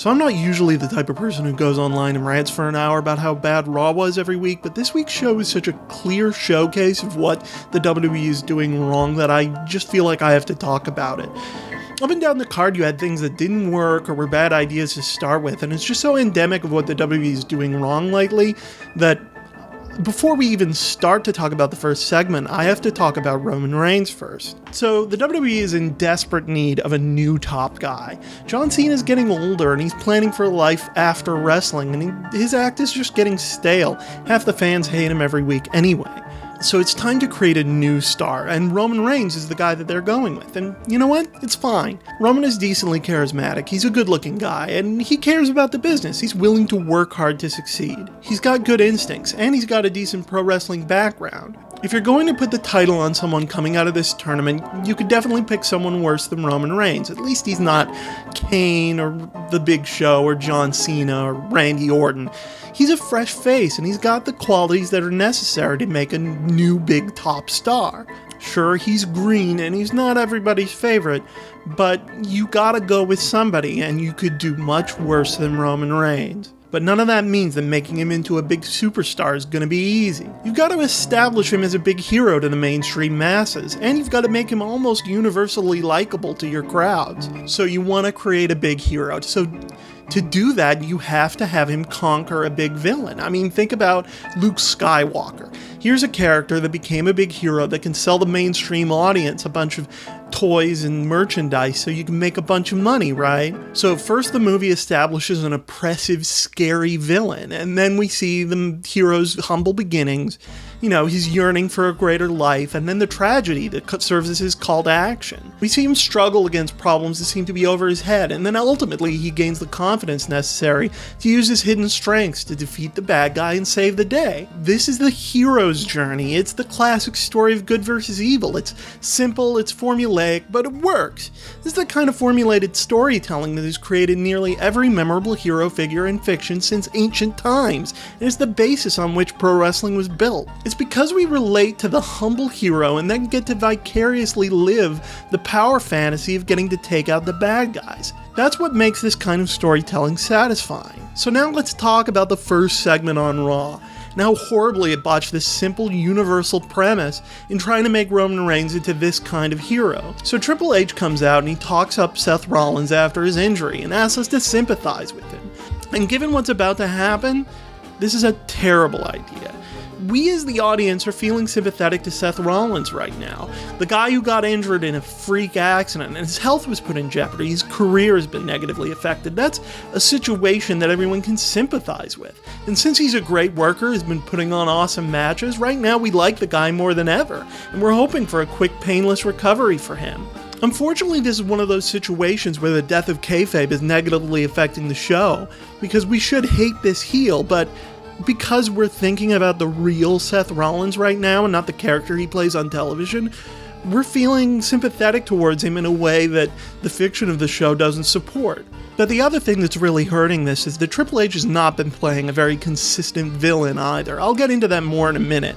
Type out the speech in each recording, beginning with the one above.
So I'm not usually the type of person who goes online and rants for an hour about how bad Raw was every week, but this week's show is such a clear showcase of what the WWE is doing wrong that I just feel like I have to talk about it. Up and down the card, you had things that didn't work or were bad ideas to start with, and it's just so endemic of what the WWE is doing wrong lately that before we even start to talk about the first segment, I have to talk about Roman Reigns first. So the WWE is in desperate need of a new top guy. John Cena is getting older and he's planning for life after wrestling, and his act is just getting stale. Half the fans hate him every week anyway. So it's time to create a new star, and Roman Reigns is the guy that they're going with. And you know what? It's fine. Roman is decently charismatic, he's a good-looking guy, and he cares about the business. He's willing to work hard to succeed. He's got good instincts, and he's got a decent pro wrestling background. If you're going to put the title on someone coming out of this tournament, you could definitely pick someone worse than Roman Reigns. At least he's not Kane or The Big Show or John Cena or Randy Orton. He's a fresh face, and he's got the qualities that are necessary to make a new big top star. Sure, he's green, and he's not everybody's favorite, but you gotta go with somebody, and you could do much worse than Roman Reigns. But none of that means that making him into a big superstar is gonna be easy. You've got to establish him as a big hero to the mainstream masses, and you've got to make him almost universally likable to your crowds. So you want to create a big hero. So to do that, you have to have him conquer a big villain. I mean, think about Luke Skywalker. Here's a character that became a big hero that can sell the mainstream audience a bunch of toys and merchandise so you can make a bunch of money, right? So first the movie establishes an oppressive, scary villain, and then we see the hero's humble beginnings. You know, he's yearning for a greater life, and then the tragedy that serves as his call to action. We see him struggle against problems that seem to be over his head, and then ultimately he gains the confidence necessary to use his hidden strengths to defeat the bad guy and save the day. This is the hero's journey. It's the classic story of good versus evil. It's simple, it's formulaic, but it works. This is the kind of formulated storytelling that has created nearly every memorable hero figure in fiction since ancient times, and it's the basis on which pro wrestling was built. It's because we relate to the humble hero and then get to vicariously live the power fantasy of getting to take out the bad guys. That's what makes this kind of storytelling satisfying. So now let's talk about the first segment on Raw, and how horribly it botched this simple universal premise in trying to make Roman Reigns into this kind of hero. So Triple H comes out and he talks up Seth Rollins after his injury and asks us to sympathize with him. And given what's about to happen, this is a terrible idea. We as the audience are feeling sympathetic to Seth Rollins right now. The guy who got injured in a freak accident and his health was put in jeopardy, his career has been negatively affected. That's a situation that everyone can sympathize with. And since he's a great worker, has been putting on awesome matches, right now we like the guy more than ever, and we're hoping for a quick, painless recovery for him. Unfortunately, this is one of those situations where the death of kayfabe is negatively affecting the show, because we should hate this heel, but because we're thinking about the real Seth Rollins right now and not the character he plays on television, we're feeling sympathetic towards him in a way that the fiction of the show doesn't support. But the other thing that's really hurting this is that Triple H has not been playing a very consistent villain either. I'll get into that more in a minute.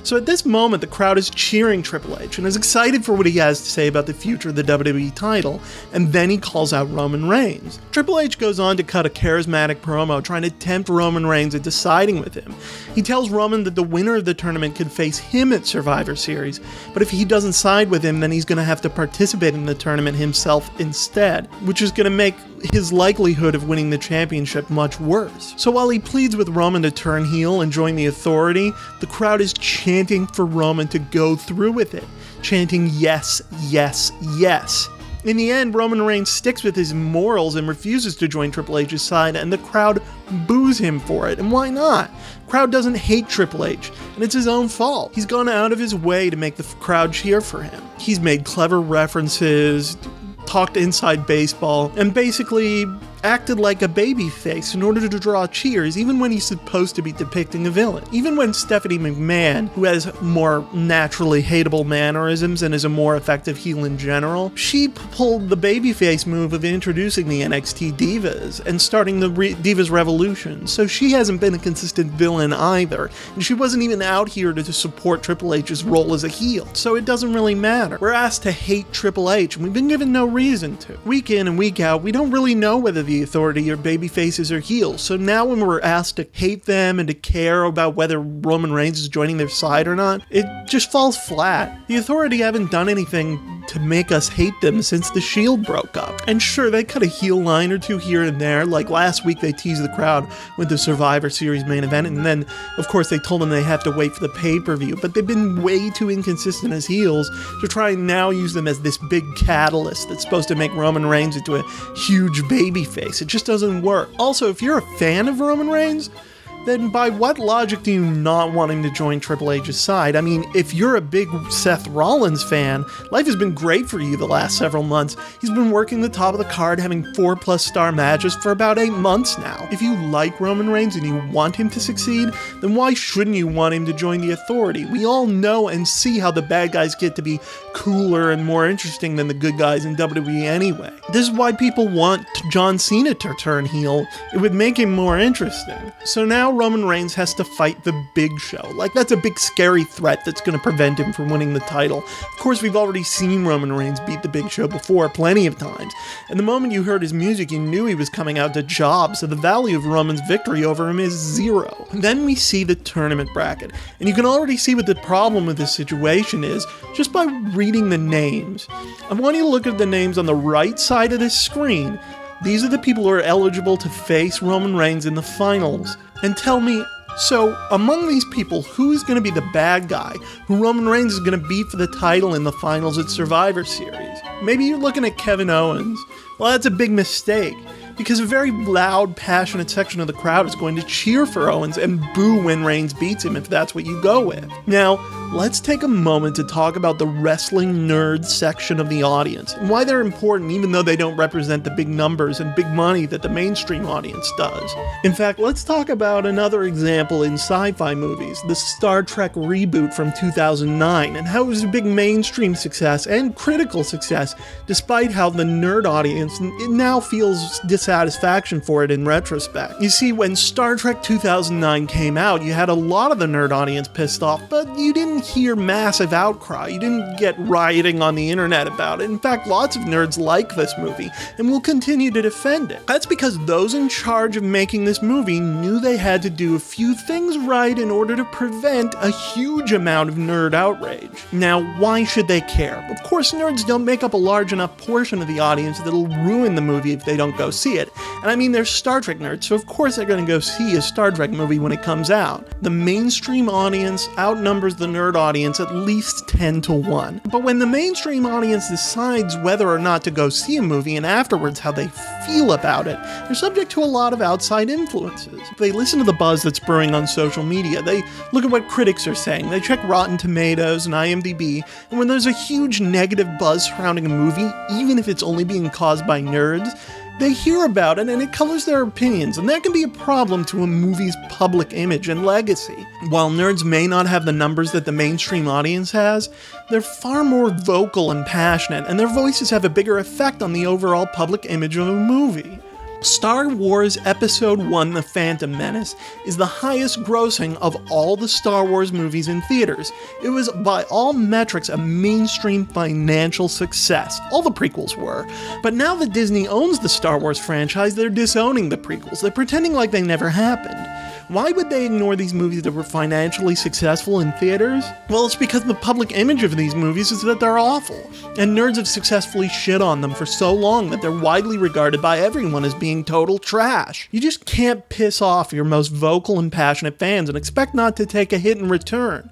So at this moment, the crowd is cheering Triple H and is excited for what he has to say about the future of the WWE title, and then he calls out Roman Reigns. Triple H goes on to cut a charismatic promo trying to tempt Roman Reigns into siding with him. He tells Roman that the winner of the tournament could face him at Survivor Series, but if he doesn't side with him, then he's going to have to participate in the tournament himself instead, which is going to make his likelihood of winning the championship much worse. So while he pleads with Roman to turn heel and join the Authority, the crowd is chanting for Roman to go through with it, chanting yes, yes, yes. In the end, Roman Reigns sticks with his morals and refuses to join Triple H's side, and the crowd boos him for it. And why not? The crowd doesn't hate Triple H, and it's his own fault. He's gone out of his way to make the crowd cheer for him. He's made clever references, talked inside baseball, and basically acted like a babyface in order to draw cheers, even when he's supposed to be depicting a villain. Even when Stephanie McMahon, who has more naturally hateable mannerisms and is a more effective heel in general, she pulled the babyface move of introducing the NXT Divas and starting the Divas Revolution, so she hasn't been a consistent villain either, and she wasn't even out here to support Triple H's role as a heel, so it doesn't really matter. We're asked to hate Triple H, and we've been given no reason to. Week in and week out, we don't really know whether the the Authority are babyfaces or heels. So now when we're asked to hate them and to care about whether Roman Reigns is joining their side or not, it just falls flat. The Authority haven't done anything to make us hate them since the Shield broke up. And sure, they cut a heel line or two here and there, like last week they teased the crowd with the Survivor Series main event, and then, of course, they told them they have to wait for the pay-per-view, but they've been way too inconsistent as heels to try and now use them as this big catalyst that's supposed to make Roman Reigns into a huge babyface. It just doesn't work. Also, if you're a fan of Roman Reigns, then by what logic do you not want him to join Triple H's side? I mean, if you're a big Seth Rollins fan, life has been great for you the last several months. He's been working the top of the card, having 4+ star matches for about 8 months now. If you like Roman Reigns and you want him to succeed, then why shouldn't you want him to join the Authority? We all know and see how the bad guys get to be cooler and more interesting than the good guys in WWE anyway. This is why people want John Cena to turn heel. It would make him more interesting. So now Roman Reigns has to fight the Big Show. Like, that's a big scary threat that's going to prevent him from winning the title. Of course, we've already seen Roman Reigns beat the Big Show before plenty of times, and the moment you heard his music, you knew he was coming out to job, so the value of Roman's victory over him is 0. Then we see the tournament bracket, and you can already see what the problem with this situation is just by reading the names. I want you to look at the names on the right side of this screen. These are the people who are eligible to face Roman Reigns in the finals. And tell me, so among these people, who's going to be the bad guy who Roman Reigns is going to beat for the title in the finals at Survivor Series? Maybe you're looking at Kevin Owens. Well, that's a big mistake, because a very loud, passionate section of the crowd is going to cheer for Owens and boo when Reigns beats him if that's what you go with. Now, let's take a moment to talk about the wrestling nerd section of the audience and why they're important even though they don't represent the big numbers and big money that the mainstream audience does. In fact, let's talk about another example in sci-fi movies, the Star Trek reboot from 2009, and how it was a big mainstream success and critical success, despite how the nerd audience now feels dissatisfaction for it in retrospect. You see, when Star Trek 2009 came out, you had a lot of the nerd audience pissed off, but you didn't hear massive outcry. You didn't get rioting on the internet about it. In fact, lots of nerds like this movie and will continue to defend it. That's because those in charge of making this movie knew they had to do a few things right in order to prevent a huge amount of nerd outrage. Now, why should they care? Of course, nerds don't make up a large enough portion of the audience that'll ruin the movie if they don't go see it. And I mean, they're Star Trek nerds, so of course they're going to go see a Star Trek movie when it comes out. The mainstream audience outnumbers the nerd audience at least 10-1. But when the mainstream audience decides whether or not to go see a movie and afterwards how they feel about it, they're subject to a lot of outside influences. They listen to the buzz that's brewing on social media, they look at what critics are saying, they check Rotten Tomatoes and IMDb, and when there's a huge negative buzz surrounding a movie, even if it's only being caused by nerds, they hear about it and it colors their opinions, and that can be a problem to a movie's public image and legacy. While nerds may not have the numbers that the mainstream audience has, they're far more vocal and passionate, and their voices have a bigger effect on the overall public image of a movie. Star Wars Episode 1: The Phantom Menace is the highest grossing of all the Star Wars movies in theaters. It was, by all metrics, a mainstream financial success. All the prequels were. But now that Disney owns the Star Wars franchise, they're disowning the prequels. They're pretending like they never happened. Why would they ignore these movies that were financially successful in theaters? Well, it's because the public image of these movies is that they're awful, and nerds have successfully shit on them for so long that they're widely regarded by everyone as being total trash. You just can't piss off your most vocal and passionate fans and expect not to take a hit in return.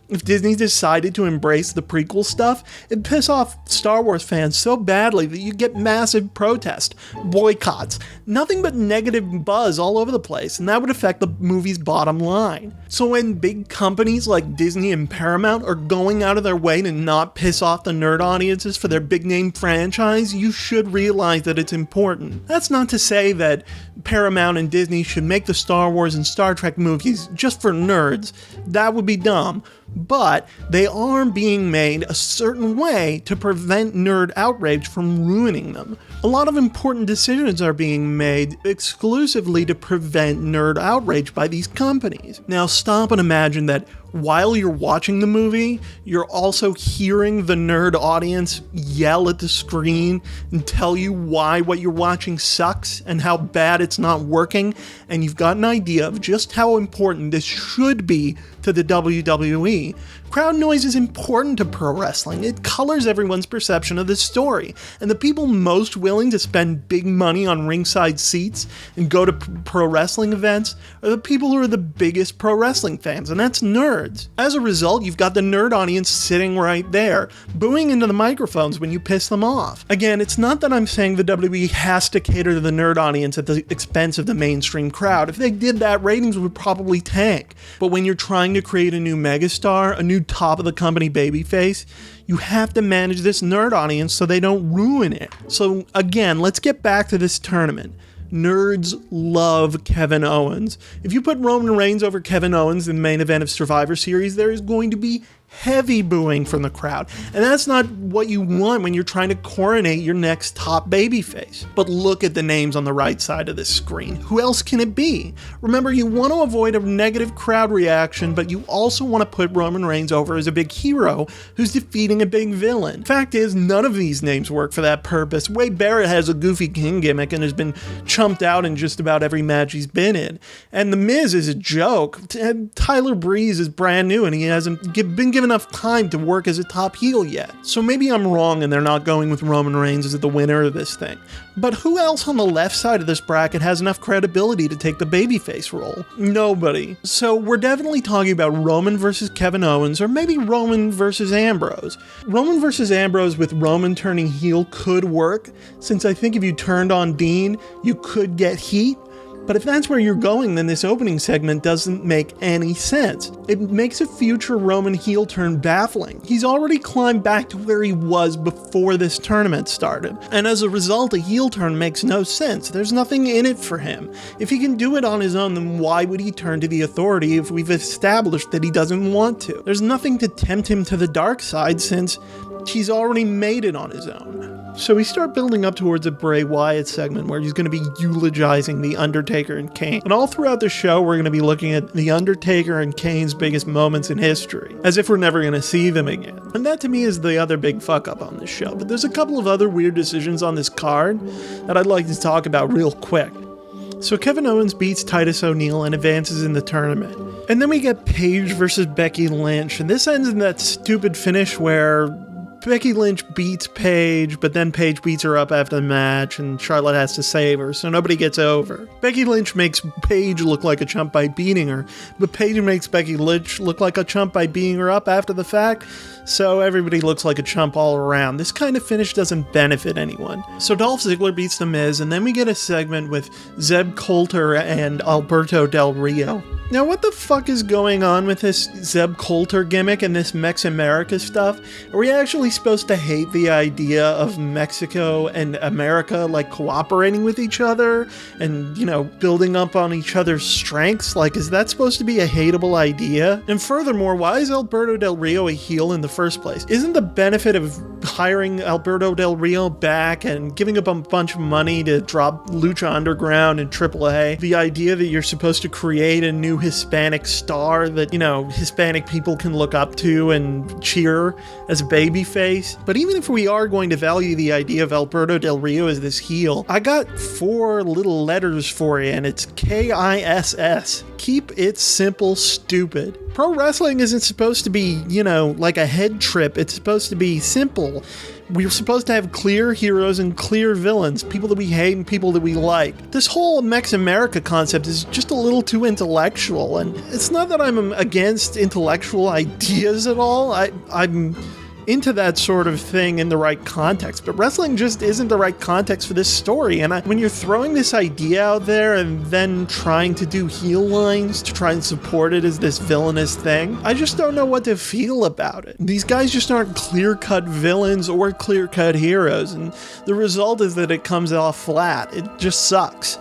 If Disney decided to embrace the prequel stuff, it'd piss off Star Wars fans so badly that you'd get massive protests, boycotts, nothing but negative buzz all over the place, and that would affect the movie's bottom line. So when big companies like Disney and Paramount are going out of their way to not piss off the nerd audiences for their big name franchise, you should realize that it's important. That's not to say that Paramount and Disney should make the Star Wars and Star Trek movies just for nerds. That would be dumb. But they are being made a certain way to prevent nerd outrage from ruining them. A lot of important decisions are being made exclusively to prevent nerd outrage by these companies. Now stop and imagine that while you're watching the movie, you're also hearing the nerd audience yell at the screen and tell you why what you're watching sucks and how bad it's not working, and you've got an idea of just how important this should be to the WWE. Crowd noise is important to pro wrestling. It colors everyone's perception of the story, and the people most willing to spend big money on ringside seats and go to pro wrestling events are the people who are the biggest pro wrestling fans, and that's nerds. As a result, you've got the nerd audience sitting right there, booing into the microphones when you piss them off. Again, it's not that I'm saying the WWE has to cater to the nerd audience at the expense of the mainstream crowd. If they did that, ratings would probably tank. But when you're trying to create a new megastar, a new top of the company babyface, you have to manage this nerd audience so they don't ruin it. So again, let's get back to this tournament. Nerds love Kevin Owens. If you put Roman Reigns over Kevin Owens in the main event of Survivor Series, there is going to be heavy booing from the crowd. And that's not what you want when you're trying to coronate your next top babyface. But look at the names on the right side of this screen. Who else can it be? Remember, you want to avoid a negative crowd reaction, but you also want to put Roman Reigns over as a big hero who's defeating a big villain. Fact is, none of these names work for that purpose. Wade Barrett has a goofy king gimmick and has been chumped out in just about every match he's been in. And The Miz is a joke. Tyler Breeze is brand new and he hasn't been given enough time to work as a top heel yet. So maybe I'm wrong and they're not going with Roman Reigns as the winner of this thing. But who else on the left side of this bracket has enough credibility to take the babyface role? Nobody. So we're definitely talking about Roman versus Kevin Owens, or maybe Roman versus Ambrose. Roman versus Ambrose with Roman turning heel could work, since I think if you turned on Dean, you could get heat. But if that's where you're going, then this opening segment doesn't make any sense. It makes a future Roman heel turn baffling. He's already climbed back to where he was before this tournament started. And as a result, a heel turn makes no sense. There's nothing in it for him. If he can do it on his own, then why would he turn to the Authority if we've established that he doesn't want to? There's nothing to tempt him to the dark side since he's already made it on his own. So we start building up towards a Bray Wyatt segment where he's going to be eulogizing The Undertaker and Kane. And all throughout the show, we're going to be looking at The Undertaker and Kane's biggest moments in history, as if we're never going to see them again. And that to me is the other big fuck up on this show. But there's a couple of other weird decisions on this card that I'd like to talk about real quick. So Kevin Owens beats Titus O'Neil and advances in the tournament. And then we get Paige versus Becky Lynch. And this ends in that stupid finish where Becky Lynch beats Paige, but then Paige beats her up after the match, and Charlotte has to save her, so nobody gets over. Becky Lynch makes Paige look like a chump by beating her, but Paige makes Becky Lynch look like a chump by beating her up after the fact, so everybody looks like a chump all around. This kind of finish doesn't benefit anyone. So Dolph Ziggler beats The Miz, and then we get a segment with Zeb Coulter and Alberto Del Rio. Now, what the fuck is going on with this Zeb Coulter gimmick and this Mex America stuff? Are we actually supposed to hate the idea of Mexico and America, like, cooperating with each other and, you know, building up on each other's strengths? Like, is that supposed to be a hateable idea? And furthermore, why is Alberto Del Rio a heel in the first place? Isn't the benefit of hiring Alberto Del Rio back and giving up a bunch of money to drop Lucha Underground and AAA the idea that you're supposed to create a new Hispanic star that, you know, Hispanic people can look up to and cheer as a babyface? But even if we are going to value the idea of Alberto Del Rio as this heel, I got 4 little letters for you, and it's KISS. Keep it simple, stupid. Pro wrestling isn't supposed to be, you know, like a head trip. It's supposed to be simple. We're supposed to have clear heroes and clear villains, people that we hate and people that we like. This whole Mex America concept is just a little too intellectual, and it's not that I'm against intellectual ideas at all. I'm into that sort of thing in the right context, but wrestling just isn't the right context for this story. And when you're throwing this idea out there and then trying to do heel lines to try and support it as this villainous thing, I just don't know what to feel about it. These guys just aren't clear-cut villains or clear-cut heroes, and the result is that it comes off flat. It just sucks.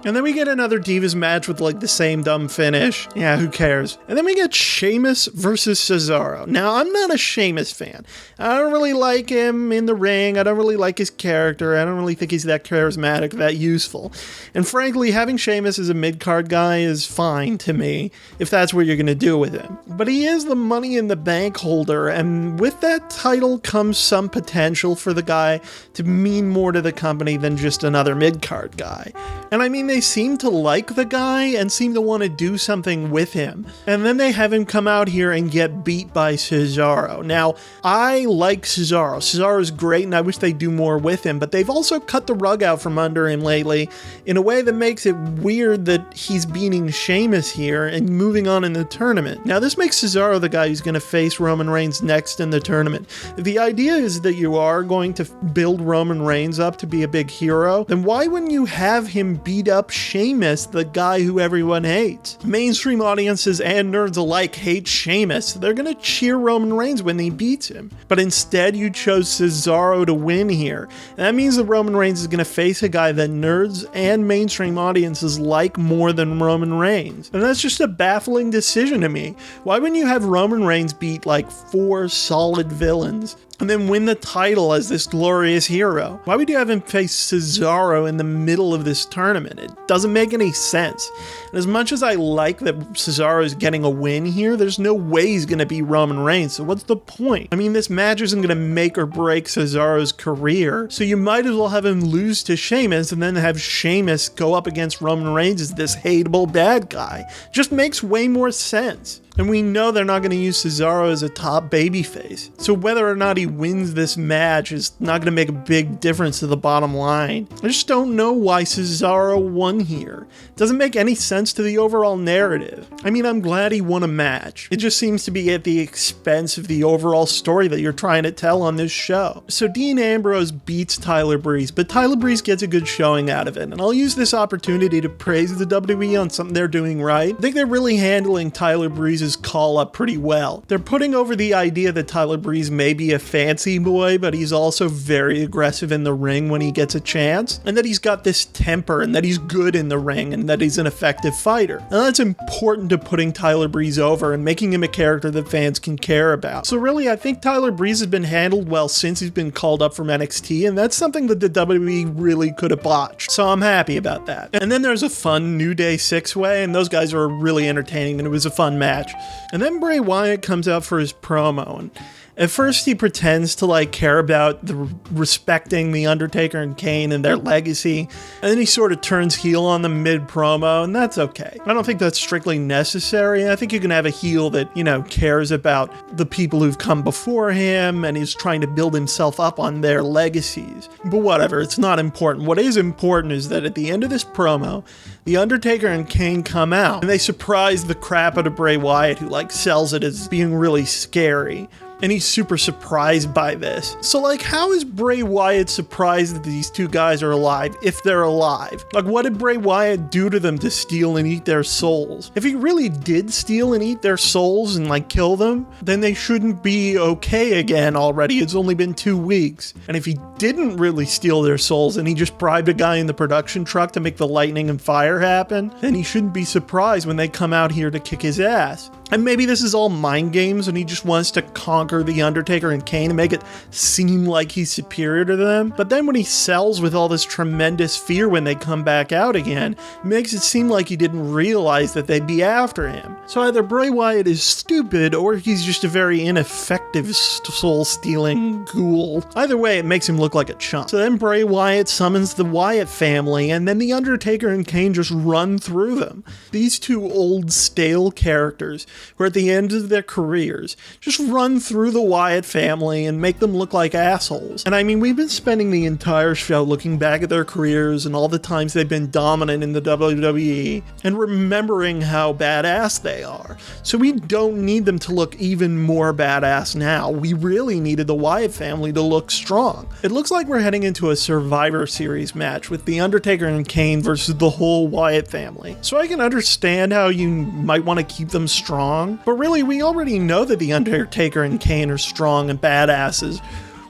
And then we get another Divas match with like the same dumb finish. Yeah, who cares? And then we get Sheamus versus Cesaro. Now, I'm not a Sheamus fan. I don't really like him in the ring. I don't really like his character. I don't really think he's that charismatic, that useful. And frankly, having Sheamus as a mid-card guy is fine to me, if that's what you're going to do with him. But he is the Money in the Bank holder, and with that title comes some potential for the guy to mean more to the company than just another mid-card guy. And I mean, they seem to like the guy and seem to want to do something with him. And then they have him come out here and get beat by Cesaro. Now, I like Cesaro. Cesaro's great, and I wish they'd do more with him, but they've also cut the rug out from under him lately in a way that makes it weird that he's beating Sheamus here and moving on in the tournament. Now, this makes Cesaro the guy who's going to face Roman Reigns next in the tournament. If the idea is that you are going to build Roman Reigns up to be a big hero, then why wouldn't you have him beat up Sheamus, the guy who everyone hates? Mainstream audiences and nerds alike hate Sheamus. They're going to cheer Roman Reigns when he beats him. But instead, you chose Cesaro to win here. And that means that Roman Reigns is going to face a guy that nerds and mainstream audiences like more than Roman Reigns. And that's just a baffling decision to me. Why wouldn't you have Roman Reigns beat like 4 solid villains and then win the title as this glorious hero? Why would you have him face Cesaro in the middle of this tournament? It doesn't make any sense. And as much as I like that Cesaro is getting a win here, there's no way he's going to beat Roman Reigns, so what's the point? I mean, this match isn't going to make or break Cesaro's career, so you might as well have him lose to Sheamus and then have Sheamus go up against Roman Reigns as this hateable bad guy. Just makes way more sense. And we know they're not going to use Cesaro as a top babyface. So whether or not he wins this match is not going to make a big difference to the bottom line. I just don't know why Cesaro won here. It doesn't make any sense to the overall narrative. I mean, I'm glad he won a match. It just seems to be at the expense of the overall story that you're trying to tell on this show. So Dean Ambrose beats Tyler Breeze, but Tyler Breeze gets a good showing out of it. And I'll use this opportunity to praise the WWE on something they're doing right. I think they're really handling Tyler Breeze's call up pretty well. They're putting over the idea that Tyler Breeze may be a fancy boy, but he's also very aggressive in the ring when he gets a chance, and that he's got this temper, and that he's good in the ring, and that he's an effective fighter. And that's important to putting Tyler Breeze over and making him a character that fans can care about. So really, I think Tyler Breeze has been handled well since he's been called up from NXT, and that's something that the WWE really could have botched. So I'm happy about that. And then there's a fun New Day 6-way, and those guys are really entertaining, and it was a fun match. And then Bray Wyatt comes out for his promo, and at first he pretends to like care about the respecting the Undertaker and Kane and their legacy, and then he sort of turns heel on them mid-promo, and that's okay. I don't think that's strictly necessary. I think you can have a heel that, you know, cares about the people who've come before him and is trying to build himself up on their legacies. But whatever, it's not important. What is important is that at the end of this promo, the Undertaker and Kane come out, and they surprise the crap out of Bray Wyatt, who like sells it as being really scary. And he's super surprised by this. So like, how is Bray Wyatt surprised that these two guys are alive if they're alive? Like, what did Bray Wyatt do to them to steal and eat their souls? If he really did steal and eat their souls and like kill them, then they shouldn't be okay again already. It's only been 2 weeks. And if he didn't really steal their souls and he just bribed a guy in the production truck to make the lightning and fire happen, then he shouldn't be surprised when they come out here to kick his ass. And maybe this is all mind games and he just wants to conquer the Undertaker and Kane and make it seem like he's superior to them. But then when he sells with all this tremendous fear when they come back out again, it makes it seem like he didn't realize that they'd be after him. So either Bray Wyatt is stupid or he's just a very ineffective soul-stealing ghoul. Either way, it makes him look like a chump. So then Bray Wyatt summons the Wyatt family, and then the Undertaker and Kane just run through them. These two old, stale characters who are at the end of their careers just run through the Wyatt family and make them look like assholes. And I mean, we've been spending the entire show looking back at their careers and all the times they've been dominant in the WWE and remembering how badass they are. So we don't need them to look even more badass now. We really needed the Wyatt family to look strong. It looks like we're heading into a Survivor Series match with The Undertaker and Kane versus the whole Wyatt family. So I can understand how you might want to keep them strong, but really we already know that The Undertaker and Kane are strong and badasses.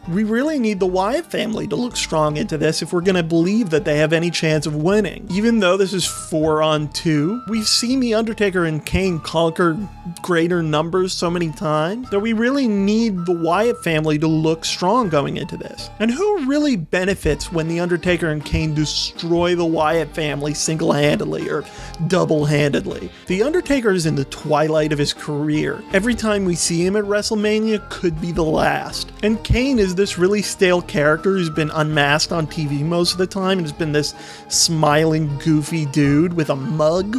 We really need the Wyatt family to look strong into this if we're going to believe that they have any chance of winning. Even though this is 4-on-2, we've seen The Undertaker and Kane conquer greater numbers so many times that we really need the Wyatt family to look strong going into this. And who really benefits when The Undertaker and Kane destroy the Wyatt family single-handedly or double-handedly? The Undertaker is in the twilight of his career. Every time we see him at WrestleMania could be the last. And Kane is this really stale character who's been unmasked on TV most of the time and has been this smiling, goofy dude with a mug.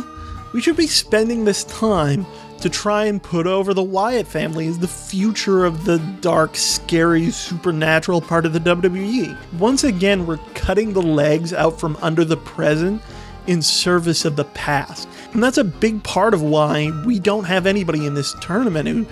We should be spending this time to try and put over the Wyatt family as the future of the dark, scary, supernatural part of the WWE. Once again, we're cutting the legs out from under the present in service of the past. And that's a big part of why we don't have anybody in this tournament who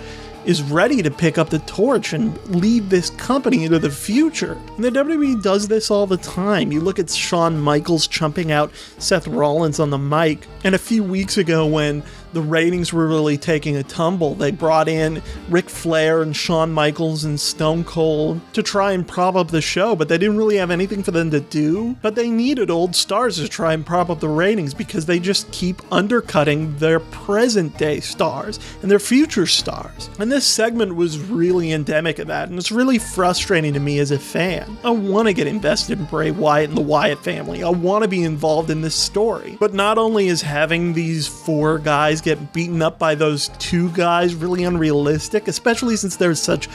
is ready to pick up the torch and lead this company into the future. And the WWE does this all the time. You look at Shawn Michaels chumping out Seth Rollins on the mic, and a few weeks ago when the ratings were really taking a tumble, they brought in Ric Flair and Shawn Michaels and Stone Cold to try and prop up the show, but they didn't really have anything for them to do. But they needed old stars to try and prop up the ratings because they just keep undercutting their present day stars and their future stars. And this segment was really endemic of that, and it's really frustrating to me as a fan. I want to get invested in Bray Wyatt and the Wyatt family. I want to be involved in this story. But not only is having these 4 guys get beaten up by those 2 guys really unrealistic, especially since they're such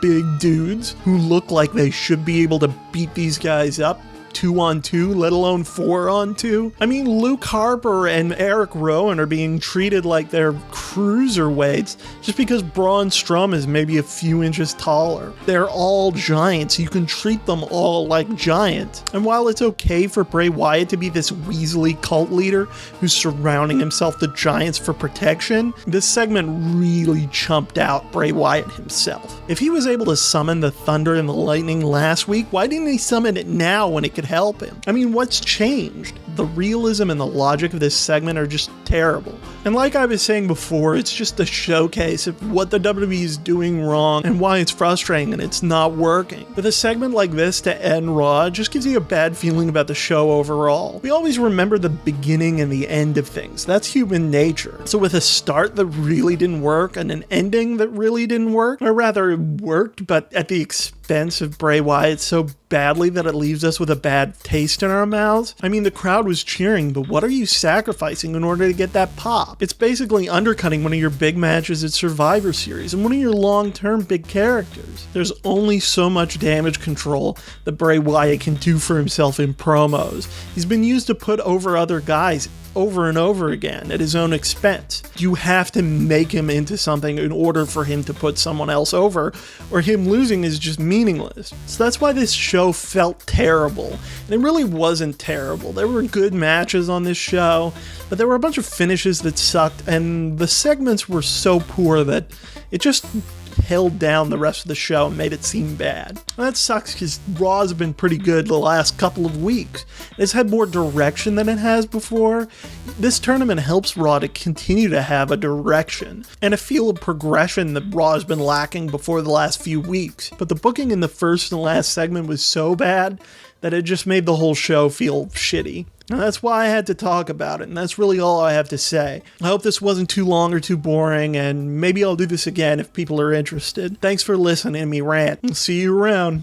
big dudes who look like they should be able to beat these guys up 2-on-2, let alone 4-on-2. I mean, Luke Harper and Eric Rowan are being treated like they're cruiserweights just because Braun Strowman is maybe a few inches taller. They're all giants. You can treat them all like giants. And while it's okay for Bray Wyatt to be this Weasley cult leader who's surrounding himself with giants for protection, this segment really chumped out Bray Wyatt himself. If he was able to summon the thunder and the lightning last week, why didn't he summon it now when it could help him? I mean, what's changed? The realism and the logic of this segment are just terrible. And like I was saying before, it's just a showcase of what the WWE is doing wrong and why it's frustrating and it's not working. With a segment like this to end Raw, it just gives you a bad feeling about the show overall. We always remember the beginning and the end of things. That's human nature. So with a start that really didn't work and an ending that really didn't work, or rather it worked, but at the expense of Bray Wyatt so badly that it leaves us with a bad taste in our mouths. I mean, the crowd was cheering, but what are you sacrificing in order to get that pop? It's basically undercutting one of your big matches at Survivor Series and one of your long-term big characters. There's only so much damage control that Bray Wyatt can do for himself in promos. He's been used to put over other guys over and over again at his own expense. You have to make him into something in order for him to put someone else over, or him losing is just meaningless. So that's why this show felt terrible. And it really wasn't terrible. There were good matches on this show, but there were a bunch of finishes that sucked, and the segments were so poor that it just held down the rest of the show and made it seem bad. And that sucks because Raw's been pretty good the last couple of weeks. It's had more direction than it has before. This tournament helps Raw to continue to have a direction and a feel of progression that Raw has been lacking before the last few weeks. But the booking in the first and last segment was so bad that it just made the whole show feel shitty. And that's why I had to talk about it, and that's really all I have to say. I hope this wasn't too long or too boring, and maybe I'll do this again if people are interested. Thanks for listening to me rant. See you around.